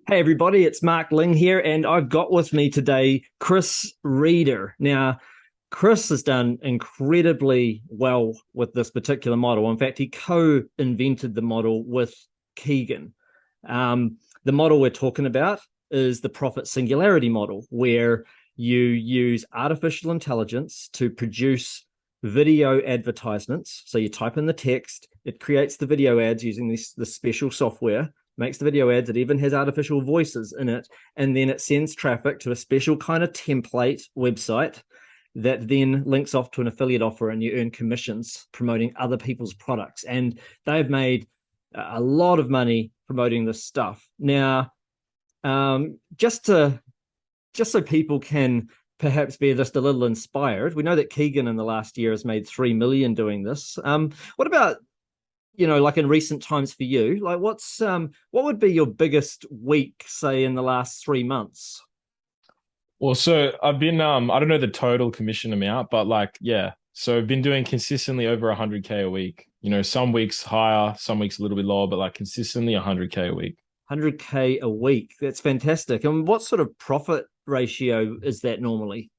Hey everybody, it's Mark Ling here, and I've got with me today Chris Reeder. Now, Chris has done incredibly well with this particular model. In fact, he co-invented the model with Keegan. The model we're talking about is the profit singularity model, where you use artificial intelligence to produce video advertisements. So you type in the text, it creates the video ads using this special software, makes the video ads. It even has artificial voices in it. And then it sends traffic to a special kind of template website that then links off to an affiliate offer, and you earn commissions promoting other people's products. And they've made a lot of money promoting this stuff. Now, just so people can perhaps be just a little inspired, we know that Keegan in the last year has made 3 million doing this. What about, like in recent times for you? Like, what would be your biggest week, say, in the last 3 months? Well, so I've been I don't know the total commission amount, but like yeah. So I've been doing consistently over 100K a week. Some weeks higher, some weeks a little bit lower, but like consistently 100K a week. 100K a week. That's fantastic. And what sort of profit ratio is that normally?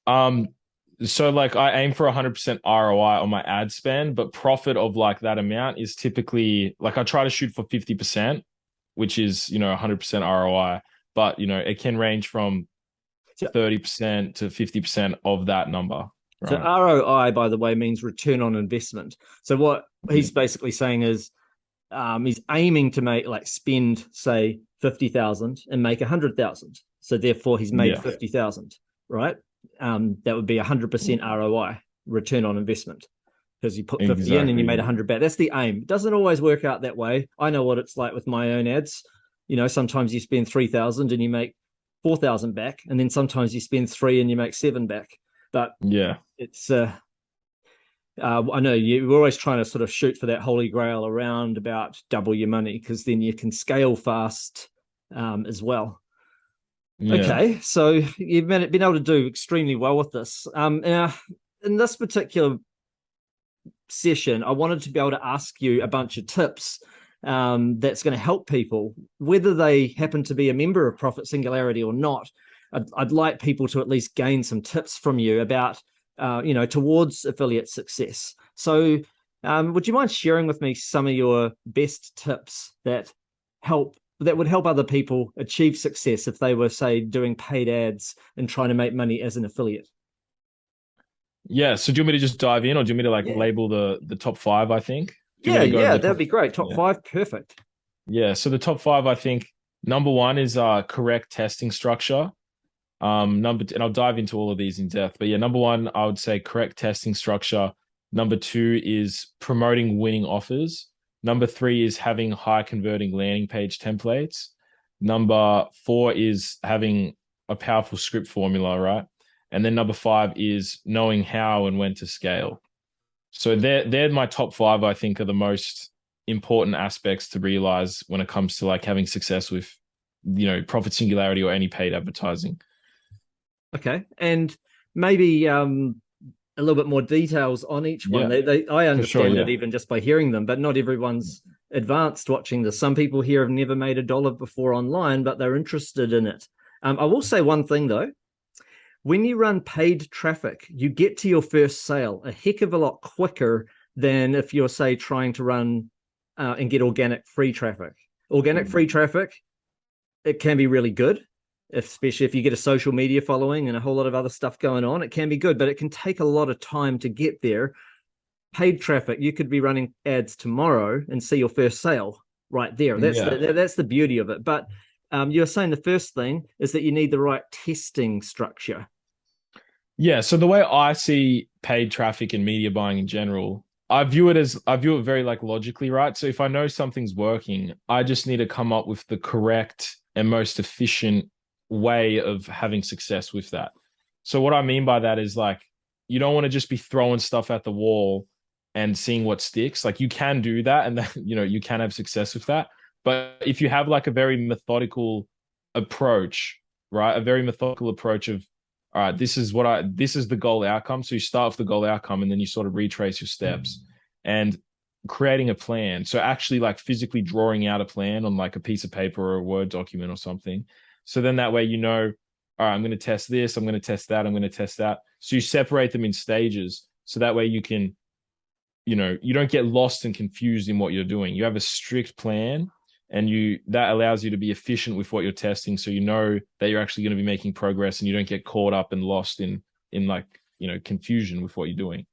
Um so like I aim for 100% ROI on my ad spend, but profit of like that amount is typically like I try to shoot for 50%, which is, 100% ROI, but it can range from So, 30% to 50% of that number, so right? ROI, by the way, means return on investment. So what Yeah. he's basically saying is he's aiming to make, like, spend, say, 50,000 and make 100,000. So therefore he's made Yeah, 50,000, right? That would be 100% ROI, return on investment, because you put 50 in and you exactly. made Yeah. 100 back. That's the aim. It doesn't always work out that way. I know what it's like with my own ads. Sometimes you spend 3,000 and you make 4,000 back, and then sometimes you spend three and you make seven back. But Yeah. it's I know you're always trying to sort of shoot for that holy grail around about double your money, because then you can scale fast as well. Yeah. Okay, so you've been able to do extremely well with this. Now, in this particular session, I wanted to be able to ask you a bunch of tips that's going to help people, whether they happen to be a member of Profit Singularity or not. I'd like people to at least gain some tips from you about, towards affiliate success. So, would you mind sharing with me some of your best tips that would help other people achieve success if they were, say, doing paid ads and trying to make money as an affiliate? Yeah. So do you want me to just dive in or do you want me to like Yeah, label the top five, I think? Do you want yeah, me to go over yeah. the That'd top? be great. Top Yeah. five, perfect. Yeah. So the top five, I think number one is correct testing structure. And I'll dive into all of these in depth. But yeah, number one, I would say correct testing structure. Number two is promoting winning offers. Number three is having high converting landing page templates. Number four is having a powerful script formula, right? And then number five is knowing how and when to scale. So they're my top five, I think, are the most important aspects to realize when it comes to like having success with, profit singularity or any paid advertising. Okay, and maybe a little bit more details on each one. Yeah, I for sure. understand it Yeah. even just by hearing them, but not everyone's advanced watching this. Some people here have never made a dollar before online, but they're interested in it. I will say one thing though: when you run paid traffic, you get to your first sale a heck of a lot quicker than if you're, say, trying to run and get organic free traffic. Organic free traffic, it can be really good, especially if you get a social media following and a whole lot of other stuff going on. It can be good, but it can take a lot of time to get there. Paid traffic, you could be running ads tomorrow and see your first sale right there. Yeah. That's the beauty of it. But you're saying the first thing is that you need the right testing structure. Yeah. So the way I see paid traffic and media buying in general, I view it very like logically, right? So if I know something's working, I just need to come up with the correct and most efficient way of having success with that. So what I mean by that is like you don't want to just be throwing stuff at the wall and seeing what sticks. Like you can do that and that, you can have success with that. But if you have like a very methodical approach, right? A very methodical approach of all right, this is the goal outcome. So you start with the goal outcome and then you sort of retrace your steps. And creating a plan. So actually like physically drawing out a plan on like a piece of paper or a Word document or something. So then that way, all right, I'm going to test this, I'm going to test that, I'm going to test that. So you separate them in stages. So that way you can, you don't get lost and confused in what you're doing. You have a strict plan and that allows you to be efficient with what you're testing. So you know that you're actually going to be making progress and you don't get caught up and lost in like, confusion with what you're doing.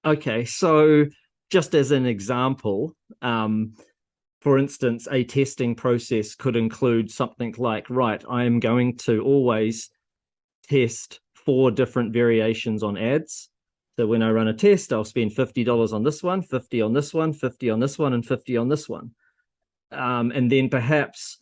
Okay, so just as an example, for instance, a testing process could include something like, right, I am going to always test 4 different variations on ads. So when I run a test, I'll spend $50 on this one, 50 on this one, 50 on this one, and 50 on this one. And then perhaps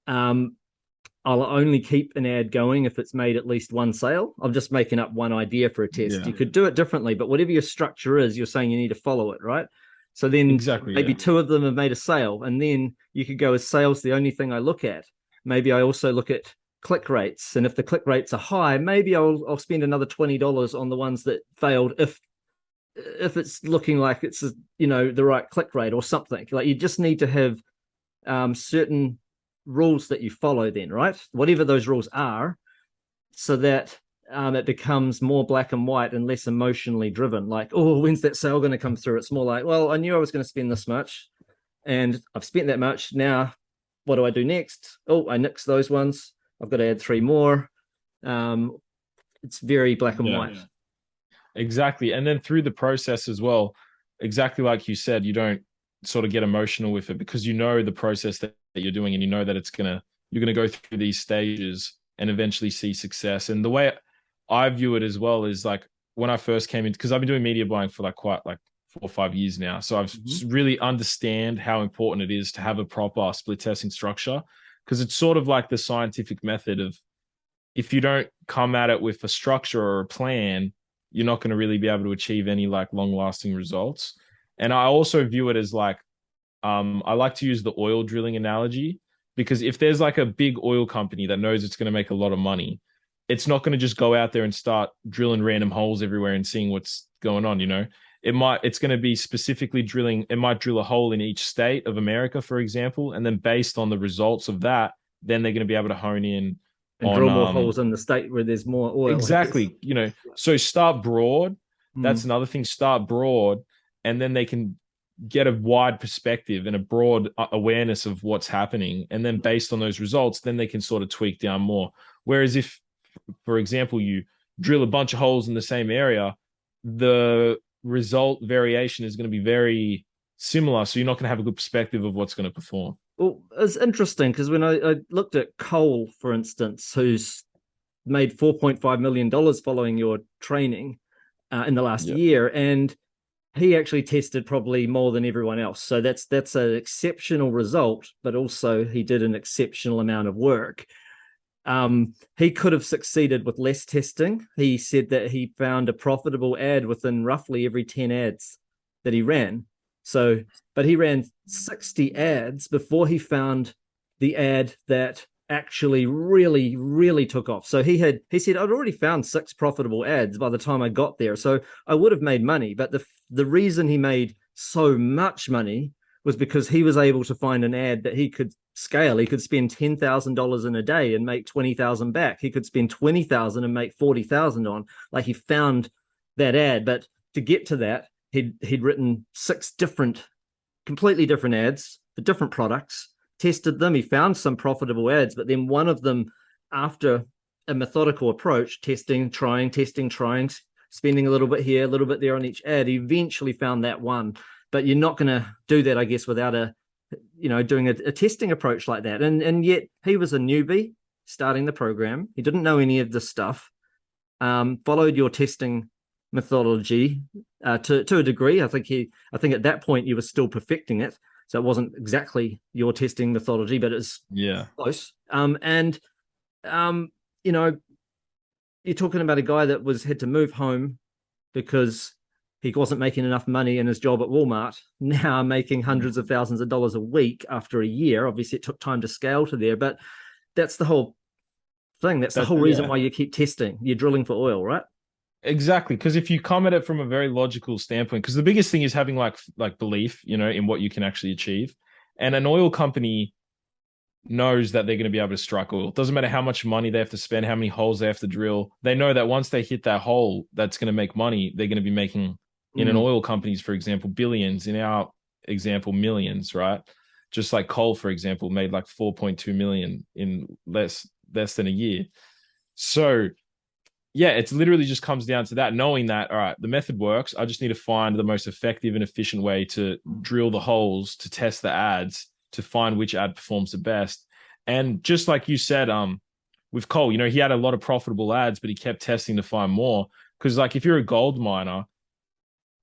I'll only keep an ad going if it's made at least one sale. I'm just making up one idea for a test. Yeah. You could do it differently, but whatever your structure is, you're saying you need to follow it, right? So then Exactly. maybe Yeah. 2 of them have made a sale, and then you could go, as sales the only thing I look at? Maybe I also look at click rates, and if the click rates are high, maybe I'll spend another $20 on the ones that failed if it's looking like it's the right click rate or something. Like, you just need to have certain rules that you follow then, right? Whatever those rules are, so that it becomes more black and white and less emotionally driven. Like, oh, when's that sale going to come through? It's more like, well, I knew I was going to spend this much and I've spent that much. Now, what do I do next? Oh, I nix those ones. I've got to add 3 more. It's very black and white. Exactly. And then through the process as well, exactly like you said, you don't sort of get emotional with it because you know the process that you're doing and you know that you're gonna go through these stages and eventually see success. And the way I view it as well is like when I first came in, because I've been doing media buying for like quite like 4 or 5 years now. So I've really understand how important it is to have a proper split testing structure because it's sort of like the scientific method of if you don't come at it with a structure or a plan, you're not going to really be able to achieve any like long lasting results. And I also view it as like, I like to use the oil drilling analogy because if there's like a big oil company that knows it's going to make a lot of money, it's not going to just go out there and start drilling random holes everywhere and seeing what's going on, it's going to be specifically drilling, it might drill a hole in each state of America, for example, and then based on the results of that, then they're going to be able to hone in and drill more holes in the state where there's more oil. Exactly. So start broad. That's another thing. Start broad, and then they can get a wide perspective and a broad awareness of what's happening. And then based on those results, then they can sort of tweak down more. Whereas if, for example, you drill a bunch of holes in the same area, the result variation is going to be very similar. So you're not going to have a good perspective of what's going to perform. Well, it's interesting because when I looked at Cole, for instance, who's made $4.5 million following your training in the last year, and he actually tested probably more than everyone else. So that's an exceptional result, but also he did an exceptional amount of work. He could have succeeded with less testing. He said that he found a profitable ad within roughly every 10 ads that he ran. So, but he ran 60 ads before he found the ad that actually really, really took off. So he said, I'd already found 6 profitable ads by the time I got there. So I would have made money. But the reason he made so much money was because he was able to find an ad that he could scale. He could spend $10,000 in a day and make 20,000 back. He could spend 20,000 and make 40,000 on. Like, he found that ad. But to get to that, he'd written 6 completely different ads for different products, tested them. He found some profitable ads, but then one of them, after a methodical approach, testing, trying, spending a little bit here, a little bit there on each ad, he eventually found that one. But you're not going to do that, I guess, without doing a testing approach like that. And yet he was a newbie starting the program. He didn't know any of this stuff. Followed your testing methodology to a degree. I think at that point you were still perfecting it, so it wasn't exactly your testing methodology, but it's close. You're talking about a guy that had to move home because he wasn't making enough money in his job at Walmart, now making hundreds of thousands of dollars a week after a year. Obviously, it took time to scale to there, but that's the whole thing. That's the whole reason why you keep testing. You're drilling for oil, right? Exactly, because if you come at it from a very logical standpoint, because the biggest thing is having like belief, in what you can actually achieve. And an oil company knows that they're going to be able to strike oil. It doesn't matter how much money they have to spend, how many holes they have to drill. They know that once they hit that hole that's going to make money, they're going to be making, in an Mm, oil companies, for example, billions, in our example, millions, right? Just like coal, for example, made like 4.2 million in less than a year. So yeah, it's literally just comes down to that, knowing that, all right, the method works. I just need to find the most effective and efficient way to drill the holes, to test the ads, to find which ad performs the best. And just like you said, with Cole, he had a lot of profitable ads, but he kept testing to find more. Because like if you're a gold miner,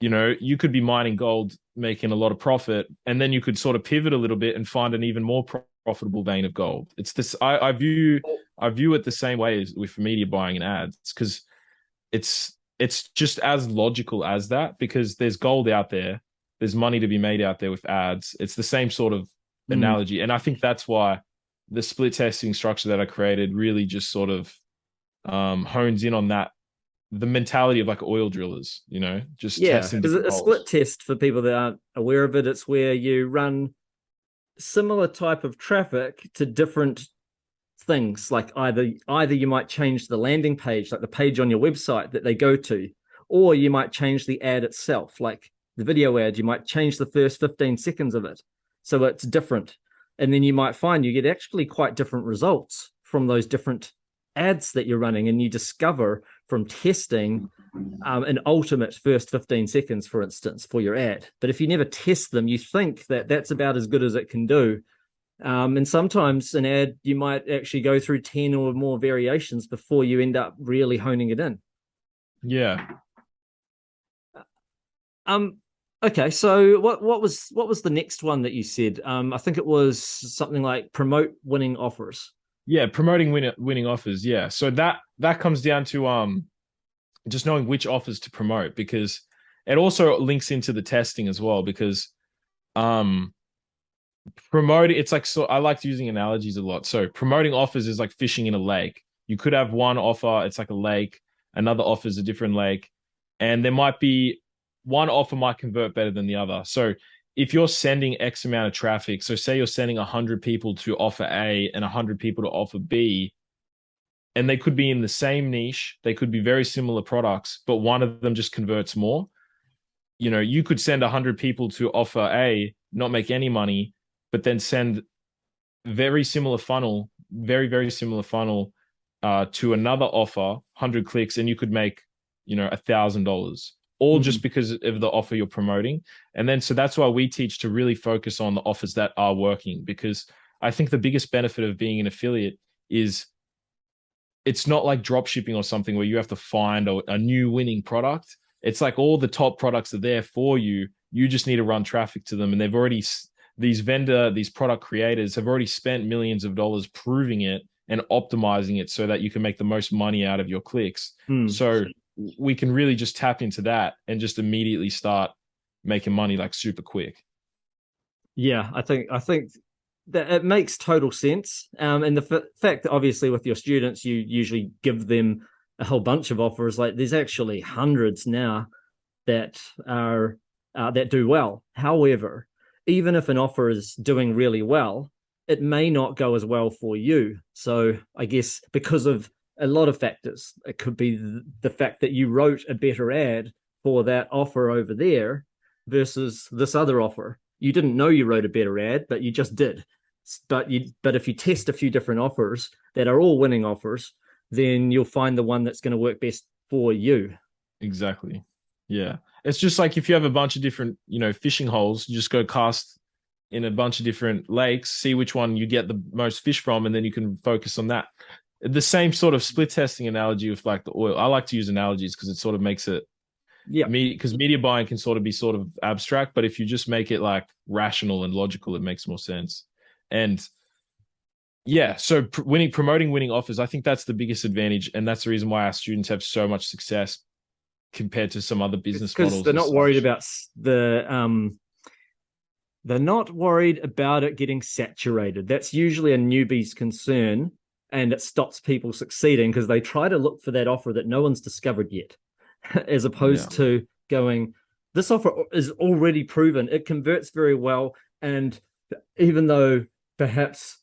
you could be mining gold, making a lot of profit, and then you could sort of pivot a little bit and find an even more profitable vein of gold. It's this I view it the same way as with media buying and ads, because it's just as logical as that, because there's gold out there, there's money to be made out there with ads. It's the same sort of mm. analogy, and I think that's why the split testing structure that I created really just sort of hones in on that, the mentality of like oil drillers, just Yeah, testing because different a split holes. test, for people that aren't aware of it, it's where you run similar type of traffic to different things. Like either you might change the landing page, like the page on your website that they go to, or you might change the ad itself, like the video ad. You might change the first 15 seconds of it, so it's different. And then you might find you get actually quite different results from those different ads that you're running, and you discover from testing an ultimate first 15 seconds, for instance, for your ad. But if you never test them, you think that that's about as good as it can do. And sometimes an ad, you might actually go through 10 or more variations before you end up really honing it in. Yeah. Um, okay, so what was the next one that you said? I think it was something like promote winning offers. Yeah, promoting winning offers. Yeah. So that comes down to just knowing which offers to promote, because it also links into the testing as well, because um promoting, it's like, so I like using analogies a lot. So promoting offers is like fishing in a lake. You could have one offer, it's like a lake, another offer is a different lake, and there might be one offer might convert better than the other. So if you're sending X amount of traffic, so say you're sending 100 people to offer A and 100 people to offer B, and they could be in the same niche, they could be very similar products, but one of them just converts more. You could send 100 people to offer A, not make any money, but then send very similar funnel, very, very similar funnel to another offer, 100 clicks, and you could make, $1,000, all Mm-hmm. just because of the offer you're promoting. And then, so that's why we teach to really focus on the offers that are working, because I think the biggest benefit of being an affiliate is it's not like drop shipping or something where you have to find a new winning product. It's like all the top products are there for you. You just need to run traffic to them. And these product creators have already spent millions of dollars proving it and optimizing it so that you can make the most money out of your clicks. Mm. So we can really just tap into that and just immediately start making money like super quick. Yeah, I think that it makes total sense. And the fact that obviously with your students, you usually give them a whole bunch of offers. Like there's actually hundreds now that are that do well. However, even if an offer is doing really well, it may not go as well for you. So I guess because of a lot of factors, it could be the fact that you wrote a better ad for that offer over there versus this other offer. You didn't know you wrote a better ad, but you just did. But if you test a few different offers that are all winning offers, then you'll find the one that's going to work best for you. Exactly. Yeah. It's just like if you have a bunch of different, fishing holes, you just go cast in a bunch of different lakes, see which one you get the most fish from, and then you can focus on that. The same sort of split testing analogy with like the oil. I like to use analogies because it sort of makes it Yeah, me, because media buying can sort of be sort of abstract, but if you just make it like rational and logical, it makes more sense. And yeah, so promoting winning offers, I think that's the biggest advantage, and that's the reason why our students have so much success compared to some other it's business because models they're and not worried such. about they're not worried about it getting saturated. That's usually a newbie's concern, and it stops people succeeding because they try to look for that offer that no one's discovered yet. as Yeah. opposed to going, this offer is already proven, it converts very well. And even though perhaps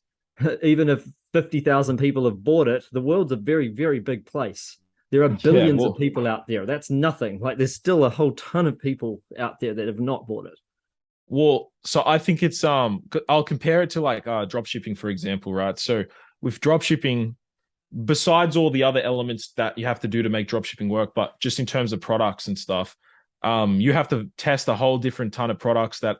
even if 50,000 people have bought it, the world's a very, very big place. There are Yeah. billions of people out there. That's nothing. Like there's still a whole ton of people out there that have not bought it. So I think it's I'll compare it to like drop shipping, for example, right? So with drop shipping, besides all the other elements that you have to do to make drop shipping work, but just in terms of products and stuff, you have to test a whole different ton of products that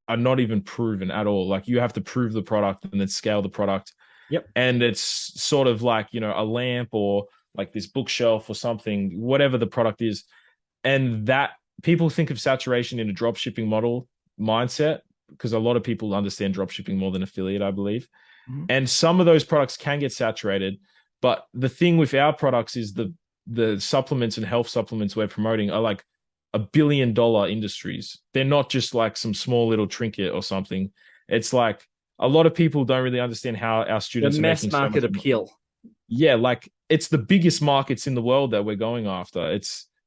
are not even proven at all. Like you have to prove the product and then scale the product. Yep. And it's sort of like, a lamp or like this bookshelf or something, whatever the product is. And that people think of saturation in a drop shipping model mindset because a lot of people understand drop shipping more than affiliate, I believe. Mm-hmm. And some of those products can get saturated. But the thing with our products is the supplements and health supplements we're promoting are like $1 billion industries. They're not just like some small little trinket or something. It's like a lot of people don't really understand how our The students are mass making so much market money. appeal. Yeah, like it's the biggest markets in the world that we're going after.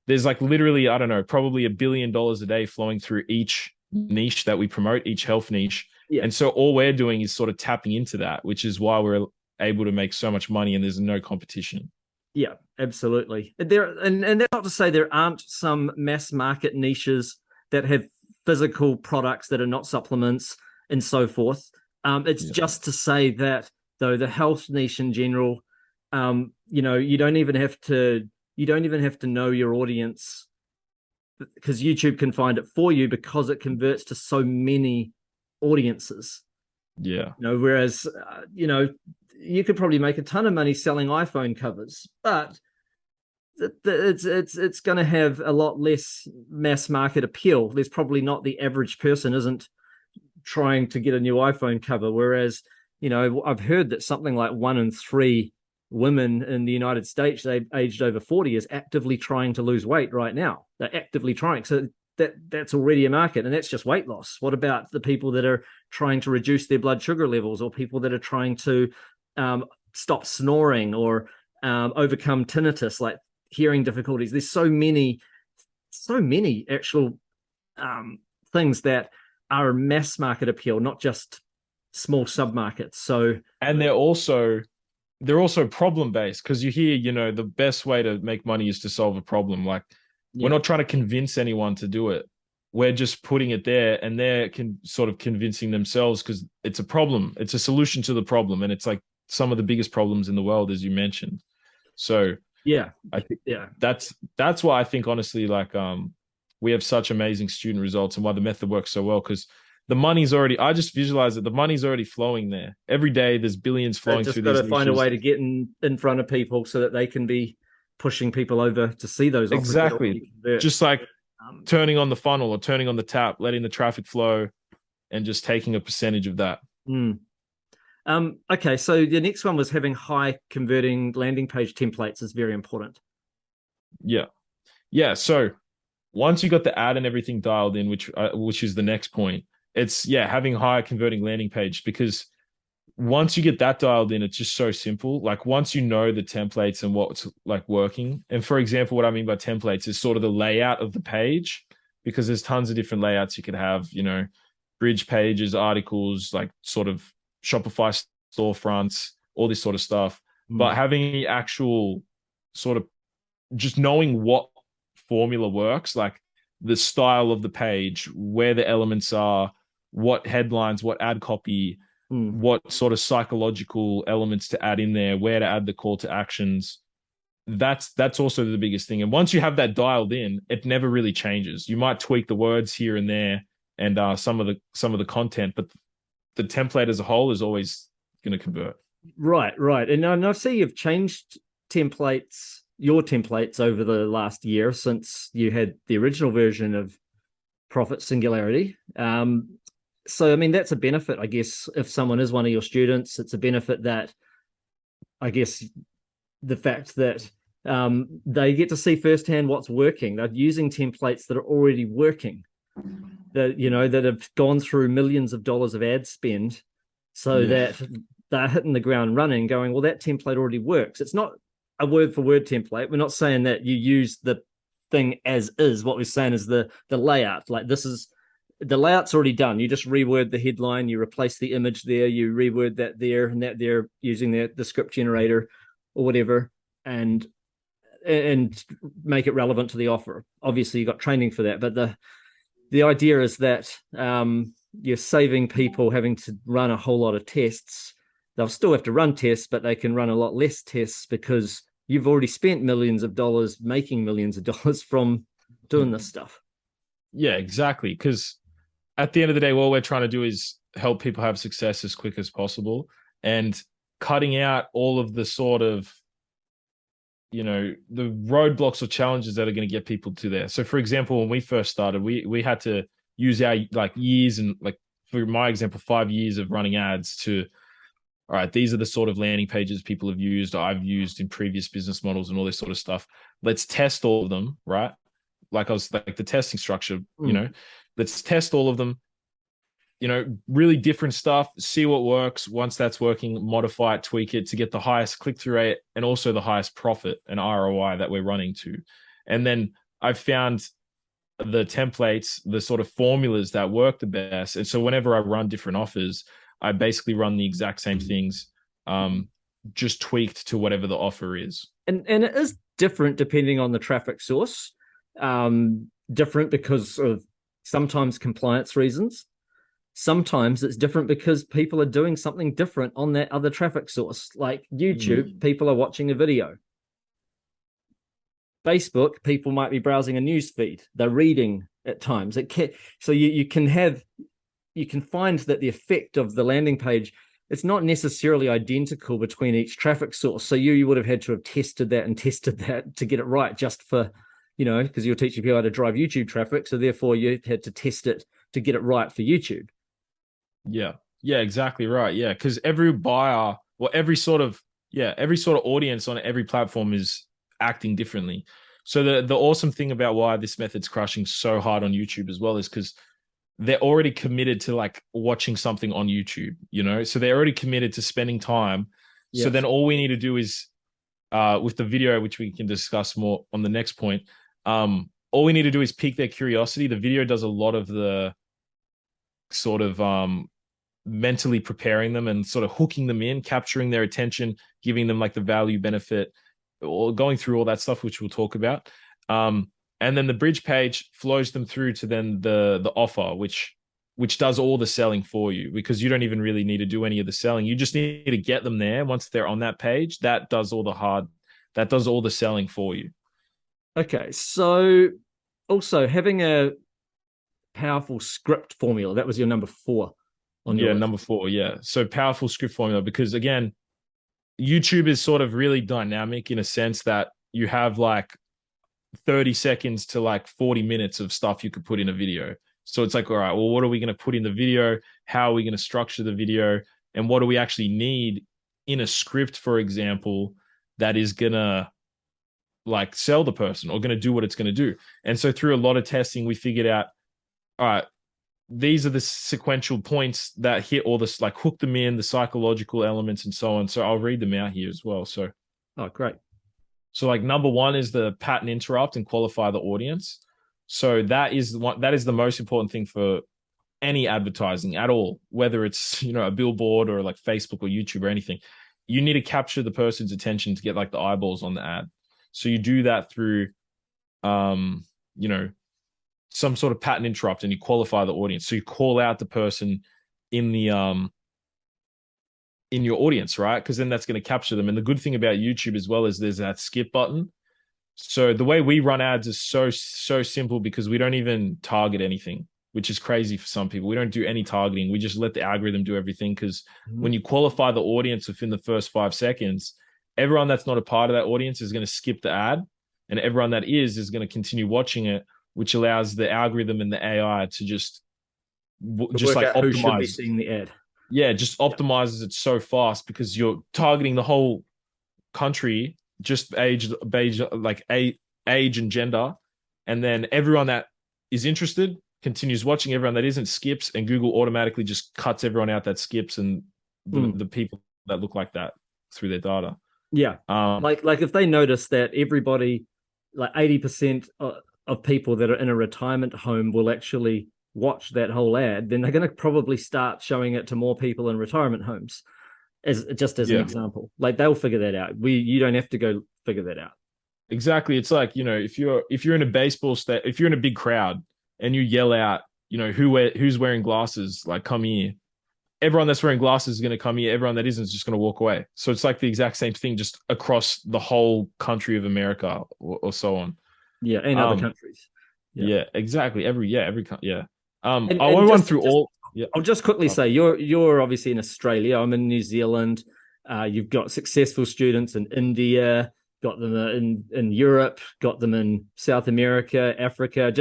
There's like literally, I don't know, probably $1 billion a day flowing through each niche that we promote, each health niche. Yeah. And so all we're doing is sort of tapping into that, which is why we're able to make so much money and there's no competition. Yeah, absolutely. And that's not to say there aren't some mass market niches that have physical products that are not supplements and so forth. It's Yeah. just to say that though the health niche in general, you don't even have to know your audience because YouTube can find it for you because it converts to so many audiences. Yeah. Whereas you could probably make a ton of money selling iPhone covers, but it's going to have a lot less mass market appeal. There's probably not the average person isn't trying to get a new iPhone cover. Whereas, I've heard that something like 1 in 3 women in the United States, they've aged over 40, is actively trying to lose weight right now. They're actively trying. So that's already a market, and that's just weight loss. What about the people that are trying to reduce their blood sugar levels, or people that are trying to stop snoring or overcome tinnitus, like hearing difficulties? There's so many actual things that are mass market appeal, not just small submarkets. So, And they're also problem based because you hear, the best way to make money is to solve a problem. Like we're yeah, not trying to convince anyone to do it. We're just putting it there and they're sort of convincing themselves because it's a problem. It's a solution to the problem. And it's like some of the biggest problems in the world, as you mentioned. So yeah, I think yeah. that's why I think honestly, like we have such amazing student results and why the method works so well because the money's already, I just visualize that the money's already flowing there. Every day there's billions They've flowing just through got these to find a niches. way to get in front of people so that they can be pushing people over to see those offers that Exactly. already convert. Just like Um, turning on the funnel or turning on the tap, letting the traffic flow and just taking a percentage of that. mm. Okay, so the next one was having high converting landing page templates is very important. Yeah. Yeah. So once you got the ad and everything dialed in, which is the next point, it's having higher converting landing page because once you get that dialed in, it's just so simple. Like once you know the templates and what's like working. And for example, what I mean by templates is sort of the layout of the page, because there's tons of different layouts you could have, bridge pages, articles, like sort of Shopify storefronts, all this sort of stuff. Mm. But having the actual sort of just knowing what formula works, like the style of the page, where the elements are, what headlines, what ad copy, Mm. what sort of psychological elements to add in there, where to add the call to actions. That's also the biggest thing. And once you have that dialed in, it never really changes. You might tweak the words here and there and some of the content, but the template as a whole is always going to convert. Right. And I see you've changed your templates over the last year since you had the original version of Profit Singularity. So, I mean, that's a benefit, I guess, if someone is one of your students. It's a benefit that, I guess, the fact that they get to see firsthand what's working. They're using templates that are already working, that have gone through millions of dollars of ad spend, so Yeah. that they're hitting the ground running, going, well, that template already works. It's not a word for word template. We're not saying that you use the thing as is. What we're saying is the layout. Like this is the layout's already done. You just reword the headline, you replace the image there, you reword that there and that there using the script generator or whatever, and make it relevant to the offer. Obviously, you got training for that, but the idea is that you're saving people having to run a whole lot of tests. They'll still have to run tests, but they can run a lot less tests because you've already spent millions of dollars making millions of dollars from doing this stuff. Yeah, exactly. Because at the end of the day, what we're trying to do is help people have success as quick as possible, and cutting out all of the sort of, the roadblocks or challenges that are going to get people to there. So for example, when we first started, we had to use our like years and like, for my example, 5 years of running ads to, all right, these are the sort of landing pages people have used, or I've used in previous business models and all this sort of stuff. Let's test all of them, right? Like I was like the testing structure, let's test all of them, really different stuff, see what works. Once that's working, modify it, tweak it to get the highest click-through rate and also the highest profit and ROI that we're running to. And then I've found the templates, the sort of formulas that work the best. And so whenever I run different offers, I basically run the exact same things, just tweaked to whatever the offer is. And it is different depending on the traffic source. Different because of sometimes compliance reasons. Sometimes it's different because people are doing something different on that other traffic source. Like YouTube, people are watching a video. Facebook, people might be browsing a news feed. They're reading at times. So you can find that the effect of the landing page, it's not necessarily identical between each traffic source. So you would have had to have tested that to get it right, just for, because you're teaching people how to drive YouTube traffic. So therefore you had to test it to get it right for YouTube. Yeah. Yeah, exactly right. Yeah. Because every buyer or every sort of audience on every platform is acting differently. So the awesome thing about why this method's crushing so hard on YouTube as well is because they're already committed to like watching something on YouTube, so they're already committed to spending time. Yes. So then all we need to do is with the video, which we can discuss more on the next point, all we need to do is pique their curiosity. The video does a lot of the sort of mentally preparing them and sort of hooking them in, capturing their attention, giving them like the value benefit, or going through all that stuff, which we'll talk about. And then the bridge page flows them through to then the offer, which does all the selling for you, because you don't even really need to do any of the selling. You just need to get them there. Once they're on that page, that does all the selling for you. Okay. So also having a powerful script formula, that was your number 4. Number 4. Yeah. So powerful script formula, because again, YouTube is sort of really dynamic in a sense that you have like 30 seconds to like 40 minutes of stuff you could put in a video. So it's like, all right, well, what are we going to put in the video? How are we going to structure the video? And what do we actually need in a script, for example, that is going to like sell the person or going to do what it's going to do? And so through a lot of testing, we figured out, all right, these are the sequential points that hit all this, like hook them in, the psychological elements and so on. So I'll read them out here as well. So, oh, great. So like number 1 is the pattern interrupt and qualify the audience. So that is the most important thing for any advertising at all, whether it's, a billboard or like Facebook or YouTube or anything. You need to capture the person's attention to get like the eyeballs on the ad. So you do that through, some sort of pattern interrupt, and you qualify the audience. So you call out the person in the in your audience, right? Because then that's going to capture them. And the good thing about YouTube as well is there's that skip button. So the way we run ads is so simple, because we don't even target anything, which is crazy for some people. We don't do any targeting. We just let the algorithm do everything, because when you qualify the audience within the first 5 seconds, everyone that's not a part of that audience is going to skip the ad, and everyone that is going to continue watching it, which allows the algorithm and the AI to just like optimize. Who should be seeing the ad? Yeah, just optimizes it so fast, because you're targeting the whole country, just age and gender, and then everyone that is interested continues watching. Everyone that isn't skips, and Google automatically just cuts everyone out that skips, and the people that look like that through their data. Yeah, like if they notice that everybody like 80% of people that are in a retirement home will actually watch that whole ad, then they're going to probably start showing it to more people in retirement homes, as just as an Yeah, example. Like they'll figure that out. You don't have to go figure that out. exactly. It's like, if you're in a baseball state, if you're in a big crowd and you yell out, who's wearing glasses, like come here. Everyone that's wearing glasses is going to come here. Everyone that isn't is just going to walk away. So it's like the exact same thing, just across the whole country of America, or so on. Yeah, and other Um, countries. Yeah. yeah, exactly. Yeah. And I won't run just through all. Yeah. I'll just quickly Oh, say you're obviously in Australia. I'm in New Zealand. You've got successful students in India, got them in Europe, got them in South America, Africa.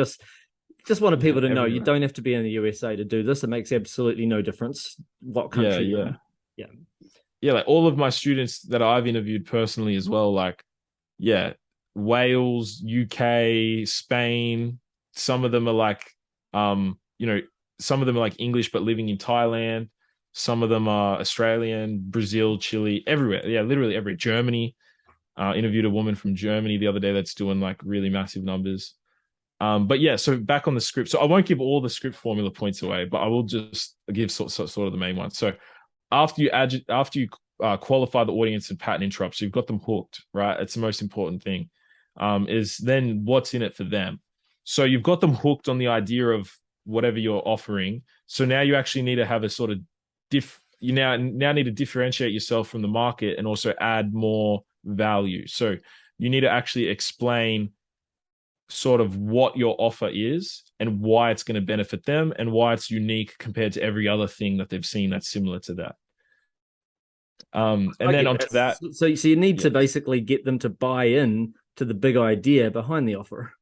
Just wanted yeah, people to know you everywhere. don't have to be in the USA to do this. It makes absolutely no difference what Yeah, country you're yeah. in. Yeah. Yeah, like all of my students that I've interviewed personally as well, like, yeah, Wales, UK, Spain. Some of them are like, um, you know, some of them are like English but living in Thailand. Some of them are Australian, Brazil, Chile, everywhere. Yeah, literally everywhere. Germany. Interviewed a woman from Germany the other day that's doing like really massive numbers. But yeah, so back on the script. So I won't give all the script formula points away, but I will just give sort of the main ones. So after you qualify the audience and pattern interrupt, so you've got them hooked, right? It's the most important thing. Is then what's in it for them. So you've got them hooked on the idea of whatever you're offering. So now you actually need to have a sort of you now need to differentiate yourself from the market and also add more value. So you need to actually explain sort of what your offer is and why it's going to benefit them and why it's unique compared to every other thing that they've seen that's similar to that. And I then get onto that. that, So you need yeah, to basically get them to buy in to the big idea behind the offer.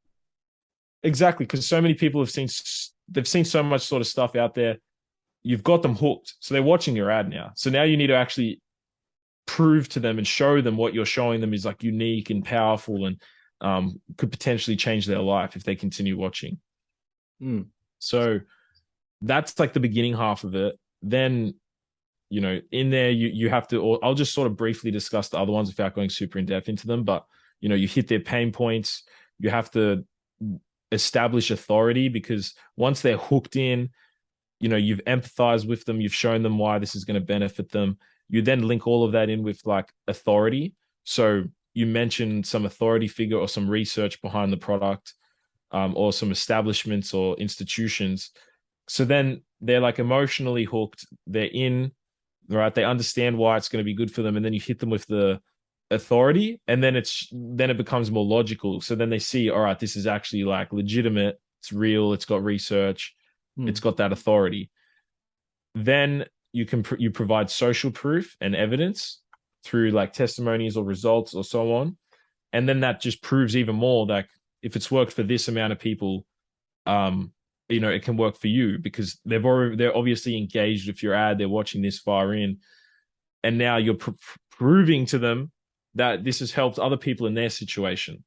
exactly, because so many people they've seen so much sort of stuff out there. You've got them hooked, so they're watching your ad now. So now you need to actually prove to them and show them what you're showing them is like unique and powerful and could potentially change their life if they continue watching. Mm. So that's like the beginning half of it. Then in there you have to, or I'll just sort of briefly discuss the other ones without going super in depth into them, but you hit their pain points. You have to establish authority, because once they're hooked in, you've empathized with them, you've shown them why this is going to benefit them. You then link all of that in with like authority. So you mentioned some authority figure or some research behind the product, or some establishments or institutions. So then they're like emotionally hooked. They're in, right? They understand why it's going to be good for them, and then you hit them with the authority, and then it becomes more logical. So then they see, all right, this is actually like legitimate. It's real. It's got research. It's Mm. got that authority. Then you provide social proof and evidence through like testimonies or results or so on, and then that just proves even more that if it's worked for this amount of people, um, it can work for you, because they're obviously engaged with your ad. They're watching this far in, and now you're proving to them that this has helped other people in their situation.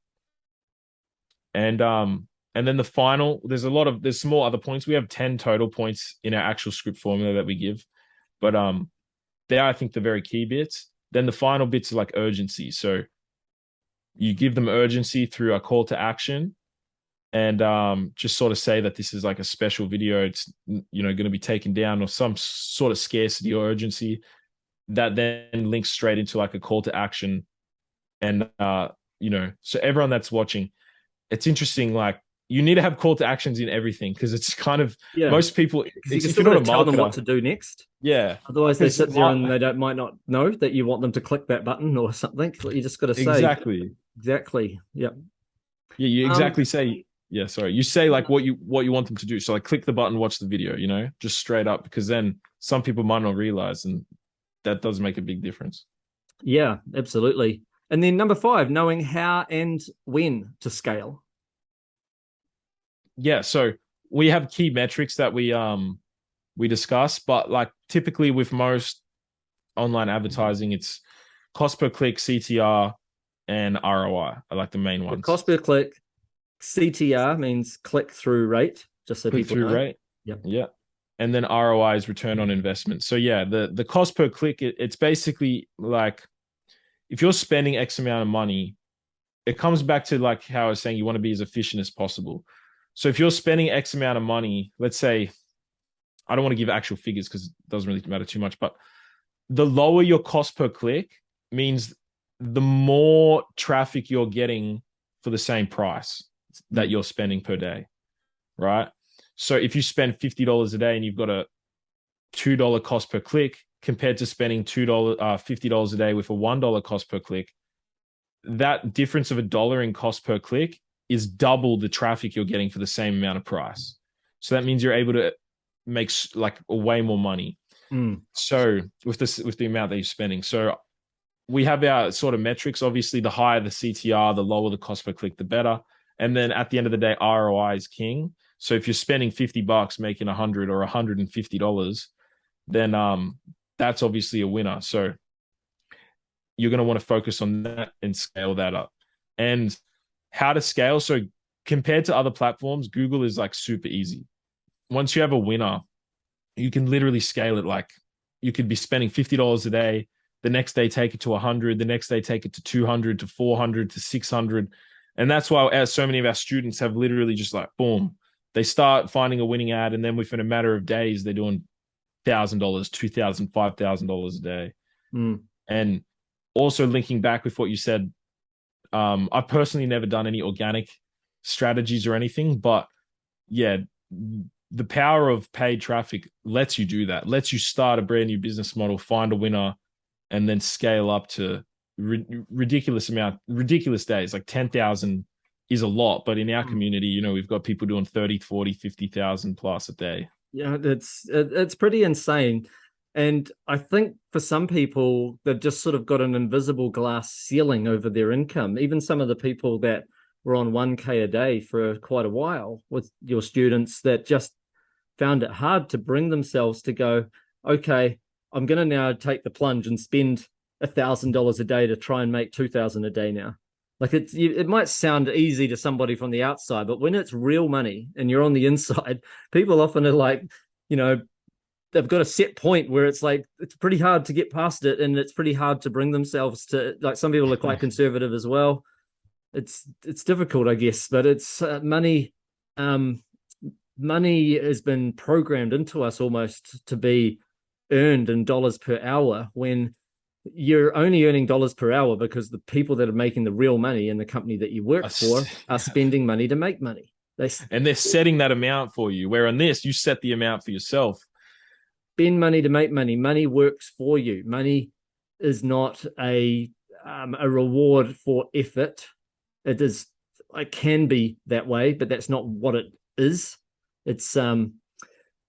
And then there's some more other points. We have 10 total points in our actual script formula that we give, but they're, I think, the very key bits. Then the final bits are like urgency. So you give them urgency through a call to action, and just sort of say that this is like a special video. It's going to be taken down, or some sort of scarcity or urgency that then links straight into like a call to action. And so everyone that's watching, it's interesting. Like, you need to have call to actions in everything, because it's kind of, Yeah, most people, because you it's can if still you're got not to a tell them what marketer, to do next. yeah, Otherwise, they because sit there and they might not know that you want them to click that button or something. You just got to say exactly. exactly. Yep. Yeah, you Um, exactly say, yeah, sorry. You say like what you want them to do. So like click the button, watch the video, just straight up, because then some people might not realize, and that does make a big difference. yeah, absolutely. And then number 5, knowing how and when to scale. Yeah, so we have key metrics that we discuss, but like typically with most online advertising, it's cost per click, CTR, and ROI are like the main The ones. cost per click, CTR means click through rate, just so Click people through know. rate. Yep. Yeah. And then ROI is return on investment. So yeah, the cost per click, it's basically like, if you're spending X amount of money, it comes back to like how I was saying, you want to be as efficient as possible. So if you're spending X amount of money, let's say, I don't want to give actual figures because it doesn't really matter too much, but the lower your cost per click means the more traffic you're getting for the same price that you're spending per day, right? So if you spend $50 a day and you've got a $2 cost per click compared to spending $50 a day with a $1 cost per click, that difference of $1 in cost per click is double the traffic you're getting for the same amount of price. So that means you're able to make like way more money. So with the amount that you're spending. So we have our sort of metrics. Obviously, the higher the CTR, the lower the cost per click, the better. And then at the end of the day, ROI is king. So if you're spending $50 making $100 or $150, then that's obviously a winner. So you're going to want to focus on that and scale that up. And how to scale. So compared to other platforms, Google is like super easy. Once you have a winner, you can literally scale it. Like you could be spending $50 a day, the next day take it to 100, the next day take it to 200, to 400, to 600. And that's why so many of our students have literally just like, boom, they start finding a winning ad. And then within a matter of days, they're doing $1,000, $2,000, $5,000 a day. And also linking back with what you said, I've personally never done any organic strategies or anything, but yeah, the power of paid traffic lets you do that, lets you start a brand new business model, find a winner, and then scale up to ridiculous days. Like 10,000 is a lot, but in our community, you know, we've got people doing 30, 40, 50,000 plus a day. Yeah, it's pretty insane. And I think for some people, they've just sort of got an invisible glass ceiling over their income. Even some of the people that were on 1K a day for quite a while with your students that just found it hard to bring themselves to go, okay, I'm going to now take the plunge and spend $1,000 a day to try and make 2,000 a day now. Like it might sound easy to somebody from the outside, but when it's real money and you're on the inside, people often are like, you know, they've got a set point where it's like it's pretty hard to get past it, and it's pretty hard to bring themselves to, like, some people are quite conservative as well. It's difficult, I guess, but it's money. Money has been programmed into us almost to be earned in dollars per hour, when you're only earning dollars per hour because the people that are making the real money in the company that you work for are spending money to make money. And they're setting that amount for you, where on this, you set the amount for yourself. Spend money to make money. Money works for you. Money is not a reward for effort. It can be that way, but that's not what it is. It's and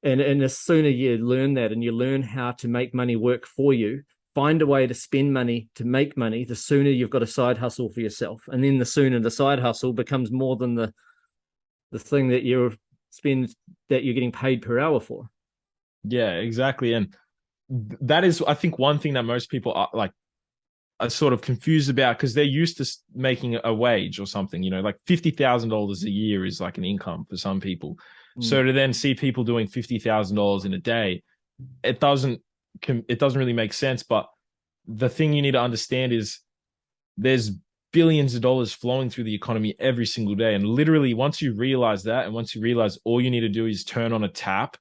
the sooner you learn that and you learn how to make money work for you, find a way to spend money to make money, the sooner you've got a side hustle for yourself. And then the sooner the side hustle becomes more than the thing that you're getting paid per hour for. Yeah, exactly. And that is, I think, one thing that most people are sort of confused about, because they're used to making a wage or something, you know, like $50,000 a year is like an income for some people. So to then see people doing $50,000 in a day, it doesn't really make sense. But the thing you need to understand is there's billions of dollars flowing through the economy every single day. And literally, once you realize that, and once you realize all you need to do is turn on a tap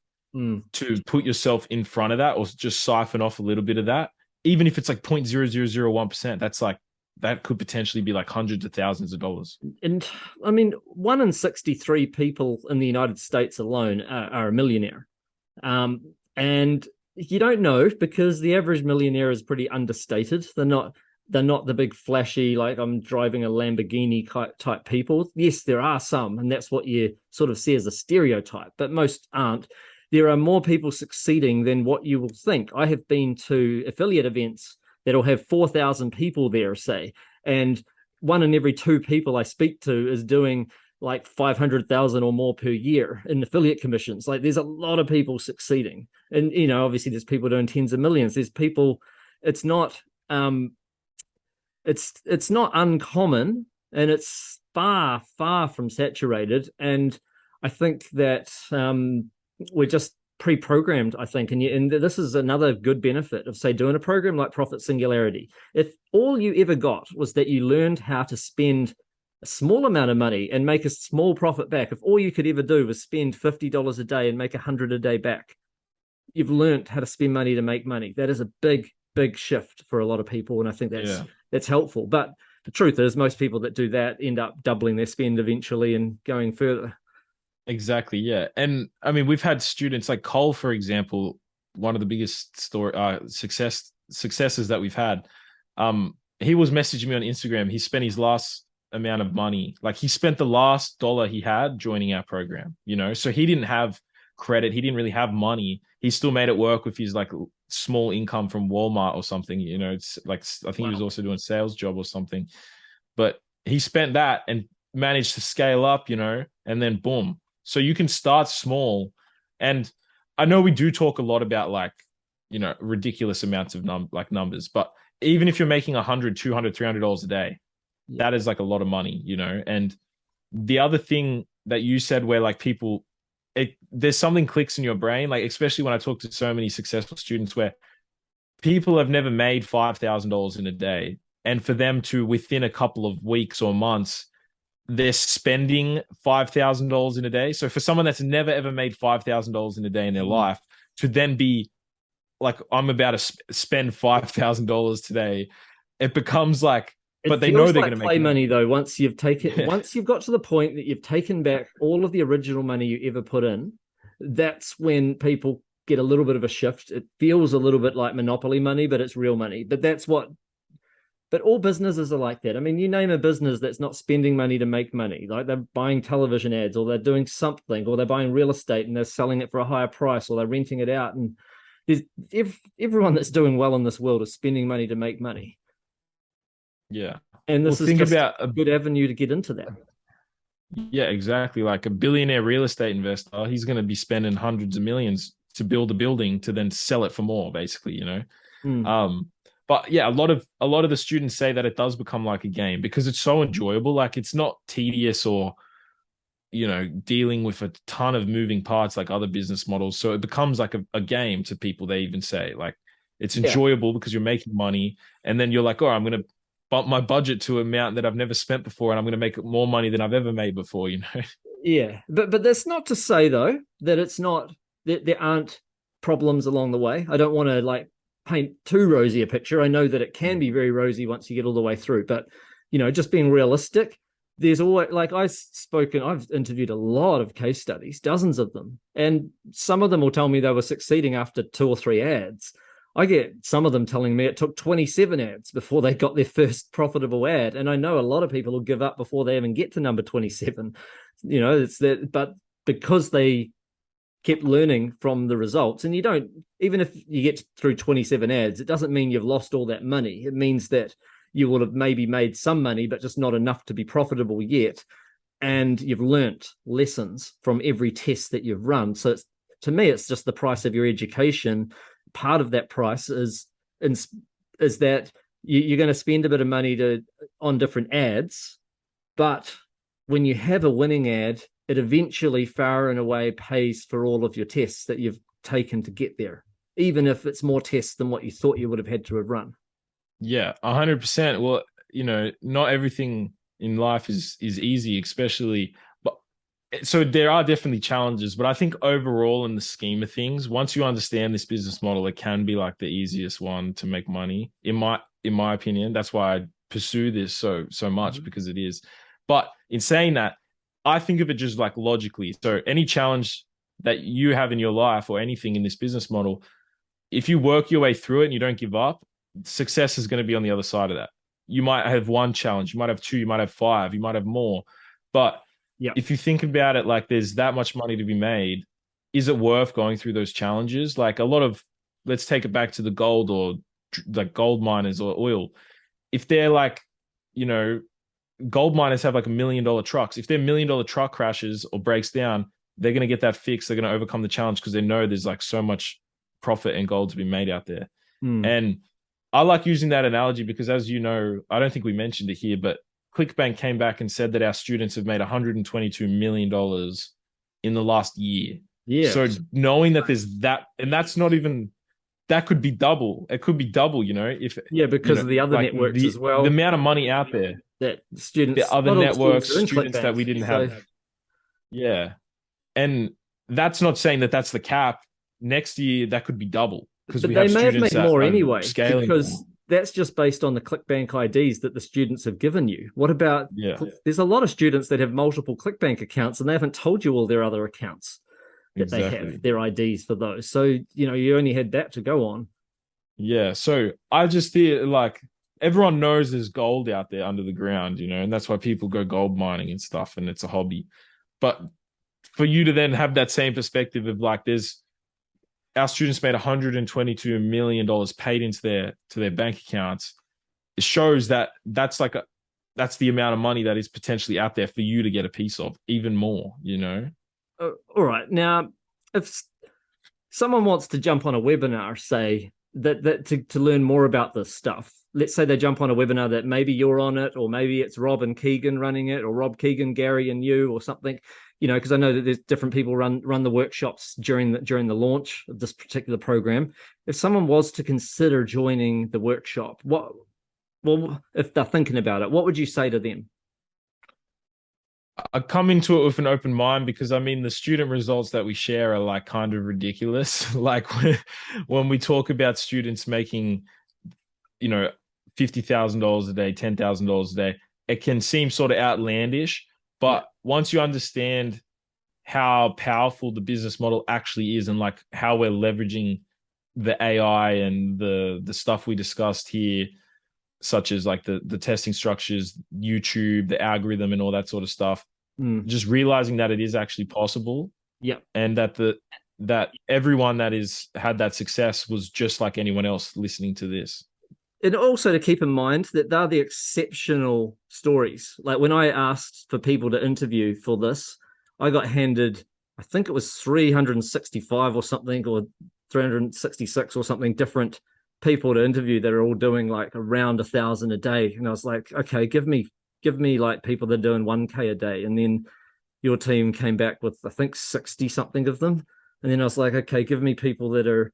to put yourself in front of that, or just siphon off a little bit of that, even if it's like 0.0001%, that's like, that could potentially be like hundreds of thousands of dollars. And I mean, 1 in 63 people in the United States alone are a millionaire. And you don't know, because the average millionaire is pretty understated. They're not the big flashy, like I'm driving a Lamborghini type people. Yes, there are some, and that's what you sort of see as a stereotype, but most aren't. There are more people succeeding than what you will think. I have been to affiliate events that'll have 4,000 people there, say, and 1 in every 2 people I speak to is doing like 500,000 or more per year in affiliate commissions. Like, there's a lot of people succeeding, and you know, obviously there's people doing tens of millions. There's people. It's not uncommon, and it's far from saturated. And I think that we're just pre-programmed, I think, and this is another good benefit of, say, doing a program like Profit Singularity. If all you ever got was that you learned how to spend a small amount of money and make a small profit back, if all you could ever do was spend $50 a day and make 100 a day back, you've learned how to spend money to make money. That is a big shift for a lot of people, and I think Yeah. that's helpful. But the truth is, most people that do that end up doubling their spend eventually and going further. Exactly. Yeah. And I mean, we've had students like Cole, for example, one of the biggest successes that we've had. He was messaging me on Instagram. He spent his last amount of money. Like he spent the last dollar he had joining our program, you know? So he didn't have credit. He didn't really have money. He still made it work with his like small income from Walmart or something, you know? It's like, I think he was Wow. also doing a sales job or something, but he spent that and managed to scale up, you know, and then boom. So you can start small. And I know we do talk a lot about like, you know, ridiculous amounts of numbers, but even if you're making 100, 200, $300 a day, Yeah. that is like a lot of money, you know. And the other thing that you said where like people, there's something clicks in your brain, like especially when I talk to so many successful students where people have never made $5,000 in a day. And for them to within a couple of weeks or months, they're spending $5,000 in a day. So for someone that's never ever made $5,000 in a day in their Mm. life to then be like, I'm about to spend $5,000 today, it becomes like, It but they know feels they're going like to make play money. money though. Yeah. Once you've got to the point that you've taken back all of the original money you ever put in, that's when people get a little bit of a shift. It feels a little bit like monopoly money, but it's real money. But all businesses are like that. I mean, you name a business that's not spending money to make money, like they're buying television ads or they're doing something, or they're buying real estate and they're selling it for a higher price, or they're renting it out. And there's everyone that's doing well in this world is spending money to make money. Yeah. And Well, this is think just about a good avenue to get into that. yeah, exactly. Like a billionaire real estate investor, he's going to be spending hundreds of millions to build a building to then sell it for more, basically, you know. Mm. Um, but yeah, a lot of the students say that it does become like a game because it's so enjoyable. Like it's not tedious or you know dealing with a ton of moving parts like other business models. So it becomes like a game to people. They even say like it's Yeah. enjoyable because you're making money, and then you're like, oh, I'm gonna bump my budget to an amount that I've never spent before, and I'm gonna make more money than I've ever made before. You know? Yeah. But that's not to say though that it's not that there aren't problems along the way. I don't want to like paint too rosy a picture. I know that it can be very rosy once you get all the way through, but just being realistic, there's always like I've interviewed a lot of case studies, dozens of them, and some of them will tell me they were succeeding after two or three ads. I get some of them telling me it took 27 ads before they got their first profitable ad. And I know a lot of people will give up before they even get to number 27. It's that, but because they kept learning from the results, and you don't, even if you get through 27 ads, it doesn't mean you've lost all that money. It means that you will have maybe made some money, but just not enough to be profitable yet. And you've learnt lessons from every test that you've run. So to me, it's just the price of your education. Part of that price is that you're going to spend a bit of money on different ads, but when you have a winning ad, it eventually far and away pays for all of your tests that you've taken to get there, even if it's more tests than what you thought you would have had to have run. Yeah, 100%. Well, you know, not everything in life is easy, especially. But so there are definitely challenges, but I think overall, in the scheme of things, once you understand this business model, it can be like the easiest one to make money. In my opinion, that's why I pursue this so much Mm-hmm. because it is. But in saying that, I think of it just like logically. So any challenge that you have in your life or anything in this business model, if you work your way through it and you don't give up, success is going to be on the other side of that. You might have one challenge, you might have two, you might have five, you might have more. But Yeah. if you think about it like there's that much money to be made, is it worth going through those challenges? Like a lot of, let's take it back to the gold or like gold miners or oil. If they're like, you know, gold miners have like $1 million trucks. If their $1 million truck crashes or breaks down, they're going to get that fixed. They're going to overcome the challenge because they know there's like so much profit and gold to be made out there. Mm. And I like using that analogy because, as you know, I don't think we mentioned it here, but ClickBank came back and said that our students have made $122 million in the last year. Yeah. So knowing that there's that, and that's not even that could be double. It could be double, if Yeah, because of the other like networks as the well amount of money out there, that the students, other not all the students networks, are in students that ClickBank. we didn't So, have. Yeah. And that's not saying that that's the cap. Next year, that could be double because but we they have may have students made that more are anyway, scaling because more. that's just based on the ClickBank IDs that the students have given you. What about, Yeah, there's a lot of students that have multiple ClickBank accounts and they haven't told you all their other accounts that they have, exactly. their IDs for those. So, you only had that to go on. Yeah. So I just feel like everyone knows there's gold out there under the ground, and that's why people go gold mining and stuff, and it's a hobby. But for you to then have that same perspective of like, there's our students made $122 million paid into their bank accounts. It shows that that's the amount of money that is potentially out there for you to get a piece of, even more. All right. Now, if someone wants to jump on a webinar, say that to learn more about this stuff, let's say they jump on a webinar that maybe you're on it, or maybe it's Rob and Keegan running it, or Rob, Keegan, Gary, and you, or something. Because I know that there's different people run the workshops during the launch of this particular program. If someone was to consider joining the workshop, well, if they're thinking about it, what would you say to them? I come into it with an open mind because I mean the student results that we share are like kind of ridiculous. Like when we talk about students making, you know, $50,000 a day, $10,000 a day, it can seem sort of outlandish. Yeah. But once you understand how powerful the business model actually is and like how we're leveraging the AI and the stuff we discussed here, such as like the testing structures, YouTube, the algorithm, and all that sort of stuff. Mm. Just realizing that it is actually possible, Yeah. and that everyone that is had that success was just like anyone else listening to this. And also to keep in mind that they're the exceptional stories. Like when I asked for people to interview for this, I got handed, I think it was 365 or something, or 366 or something, different people to interview that are all doing like around 1,000 a day. And I was like, okay, give me like people that are doing 1K a day. And then your team came back with, I think, 60 something of them. And then I was like, okay, give me people that are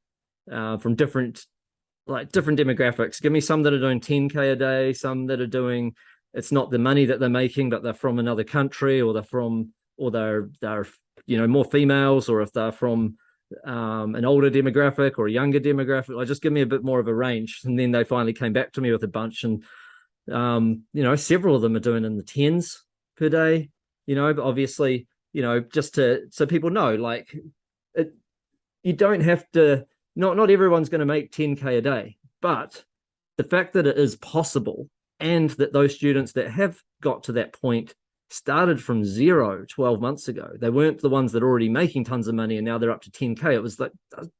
from different demographics. Give me some that are doing 10K a day, some that are doing, it's not the money that they're making, but they're from another country, or they're more females, or if they're from an older demographic or a younger demographic. Like, just give me a bit more of a range. And then they finally came back to me with a bunch, and several of them are doing in the tens per day. But obviously, just so people know, like, you don't have to. Not everyone's going to make 10K a day, but the fact that it is possible, and that those students that have got to that point started from zero 12 months ago. They weren't the ones that are already making tons of money and now they're up to 10K. It was like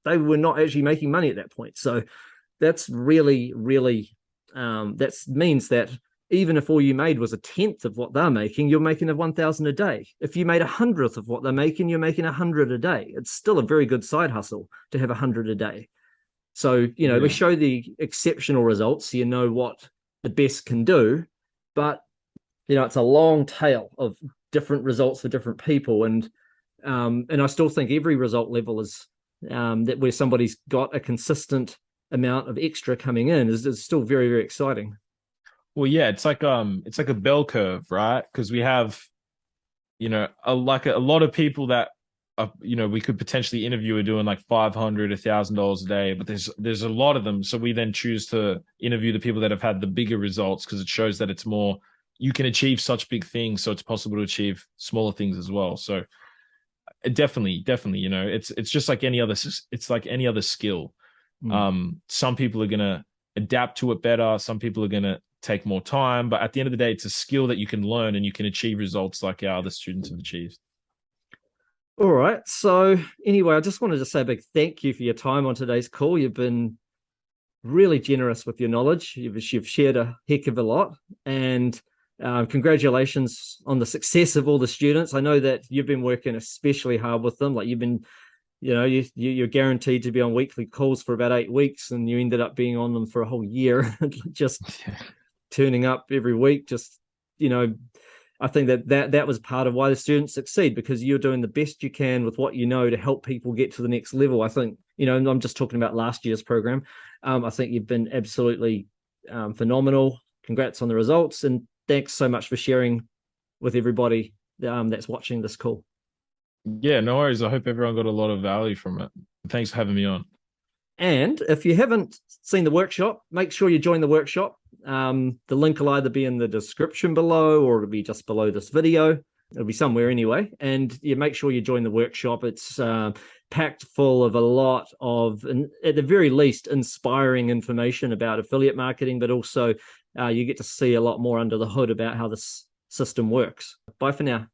they were not actually making money at that point. So that's really, really, that means that even if all you made was a tenth of what they're making, you're making a 1,000 a day. If you made a hundredth of what they're making, you're making 100 a day. It's still a very good side hustle to have 100 a day. So, we show the exceptional results, so you know what the best can do, but it's a long tail of different results for different people. And I still think every result level is that where somebody's got a consistent amount of extra coming in is still very, very exciting. Well, yeah, it's like a bell curve, right? Because we have, a lot of people that we could potentially interview are doing like $500, $1,000 a day, but there's a lot of them. So we then choose to interview the people that have had the bigger results because it shows that it's more you can achieve such big things, so it's possible to achieve smaller things as well. So definitely, it's just like any other. It's like any other skill. Some people are gonna adapt to it better. Some people are gonna take more time, but at the end of the day, it's a skill that you can learn and you can achieve results like our other students have achieved. All right. So anyway, I just wanted to say a big thank you for your time on today's call. You've been really generous with your knowledge. You've shared a heck of a lot, and congratulations on the success of all the students. I know that you've been working especially hard with them. Like you've been, you're guaranteed to be on weekly calls for about 8 weeks, and you ended up being on them for a whole year, just turning up every week. Just, I think that was part of why the students succeed, because you're doing the best you can with what you know to help people get to the next level. I think, I'm just talking about last year's program. I think you've been absolutely phenomenal. Congrats on the results, and thanks so much for sharing with everybody that's watching this call. Yeah, no worries. I hope everyone got a lot of value from it. Thanks for having me on. And if you haven't seen the workshop, make sure you join the workshop. The link will either be in the description below, or it'll be just below this video. It'll be somewhere anyway. And you make sure you join the workshop. It's packed full of a lot of, at the very least, inspiring information about affiliate marketing, but also you get to see a lot more under the hood about how this system works. Bye for now.